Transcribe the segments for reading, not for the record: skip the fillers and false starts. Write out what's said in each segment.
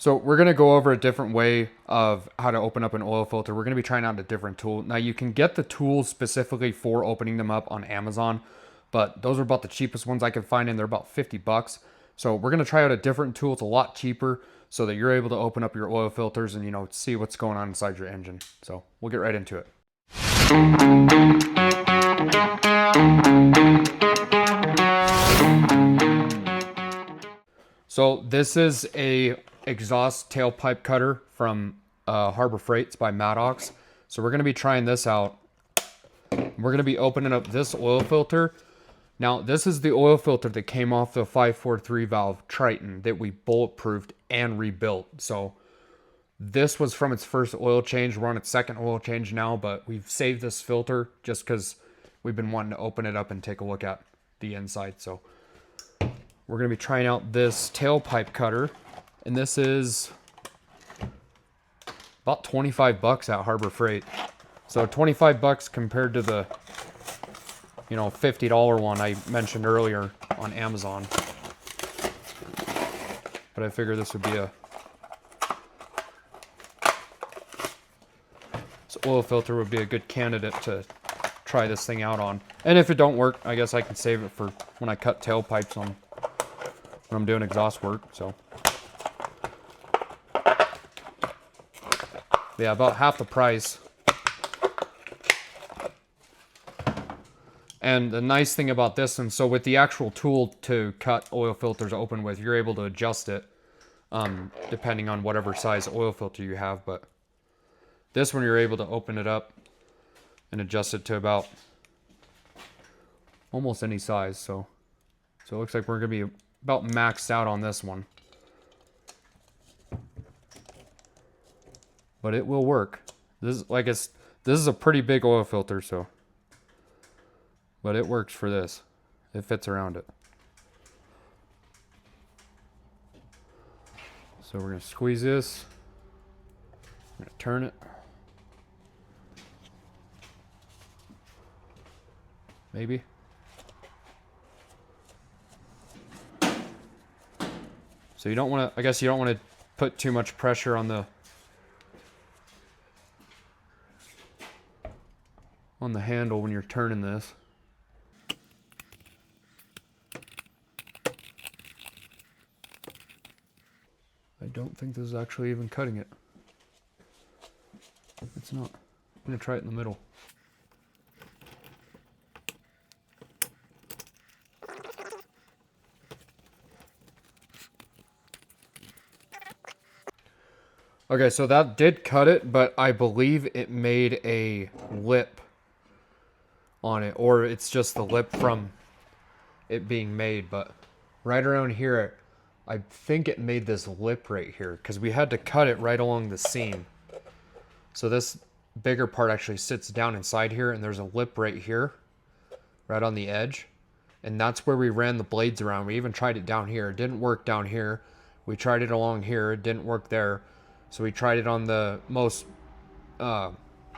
So we're going to go over a different way of how to open up an oil filter. We're going to be trying out a different tool. Now you can get the tools specifically for opening them up on Amazon, but those are about the cheapest ones I could find, and they're about 50 bucks. So we're going to try out a different tool. It's a lot cheaper so that you're able to open up your oil filters and, you know, see what's going on inside your engine. So we'll get right into it. So this is a exhaust tailpipe cutter from Harbor Freight. It's by Maddox. So we're going to be trying this out. We're going to be opening up this oil filter. Now, this is the oil filter that came off the 543 valve Triton that we bulletproofed and rebuilt. So this was from its first oil change. We're on its second oil change now, but we've saved this filter just because we've been wanting to open it up and take a look at the inside. So we're going to be trying out this tailpipe cutter, and this is about 25 bucks at Harbor Freight. So 25 bucks compared to the, you know, $50 one I mentioned earlier on Amazon. But I figured this would be this oil filter would be a good candidate to try this thing out on. And if it don't work, I guess I can save it for when I cut tailpipes on when I'm doing exhaust work. So yeah, about half the price. And the nice thing about this, and so with the actual tool to cut oil filters open with, you're able to adjust it depending on whatever size oil filter you have. But this one, you're able to open it up and adjust it to about almost any size. So it looks like we're going to be about maxed out on this one. But it will work. This is a pretty big oil filter, so. But it works for this. It fits around it. So we're going to squeeze this. I'm going to turn it. Maybe. So you don't want to, I guess you don't want to put too much pressure on the handle when you're turning this. I don't think this is actually even cutting it. It's not. I'm going to try it in the middle. Okay, so that did cut it, but I believe it made a lip on it, or it's just the lip from it being made. But right around here, I think it made this lip right here because we had to cut it right along the seam. So this bigger part actually sits down inside here, and there's a lip right here, right on the edge. And that's where we ran the blades around. We even tried it down here. It didn't work down here. We tried it along here. It didn't work there. So we tried it on the most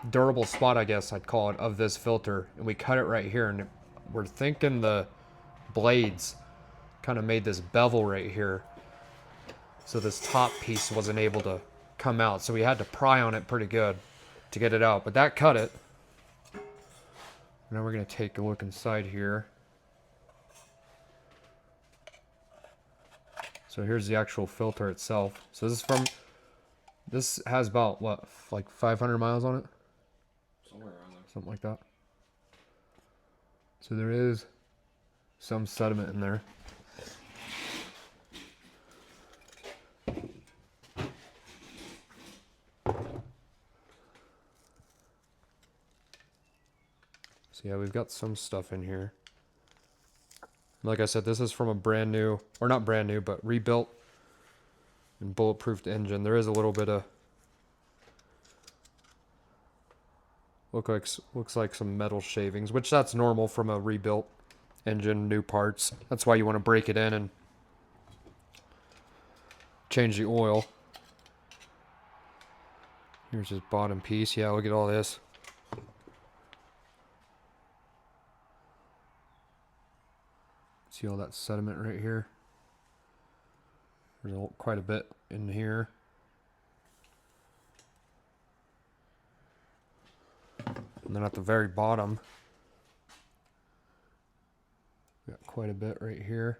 durable spot, I guess I'd call it, of this filter. And we cut it right here. And we're thinking the blades kind of made this bevel right here. So this top piece wasn't able to come out. So we had to pry on it pretty good to get it out. But that cut it. Now we're going to take a look inside here. So here's the actual filter itself. So this has about, what, like 500 miles on it? Somewhere around there. Something like that. So there is some sediment in there. So yeah, we've got some stuff in here. Like I said, this is from a brand new, or not brand new, but rebuilt and bulletproofed engine. There is a little bit of looks like some metal shavings, which that's normal from a rebuilt engine, new parts. That's why you want to break it in and change the oil. Here's his bottom piece. Yeah, look at all this. See all that sediment right here? There's quite a bit in here. And then at the very bottom, got quite a bit right here.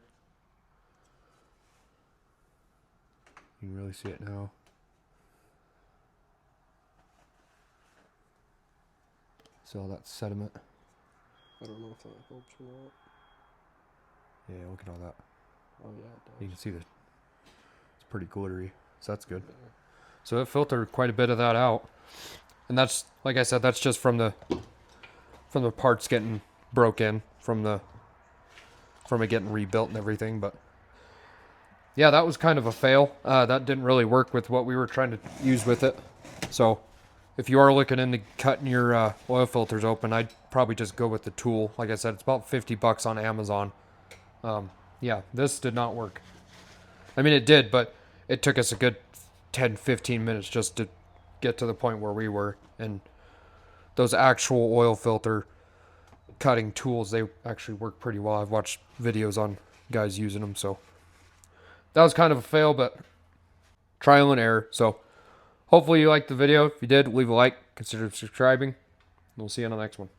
You can really see it now. See all that sediment? I don't know if that helps or not. Yeah, look at all that. Oh yeah, it does. You can see it's pretty glittery, so that's good. So it filtered quite a bit of that out, and that's, like I said, that's just from the parts getting broken, from it getting rebuilt and everything. But yeah, that was kind of a fail. That didn't really work with what we were trying to use with it. So if you are looking into cutting your oil filters open, I'd probably just go with the tool. Like I said, it's about $50 on Amazon. Yeah, this did not work. I mean, it did, but it took us a good 10-15 minutes just to get to the point where we were. And those actual oil filter cutting tools, they actually work pretty well. I've watched videos on guys using them, so that was kind of a fail, but trial and error. So hopefully you liked the video. If you did, leave a like, consider subscribing, and we'll see you on the next one.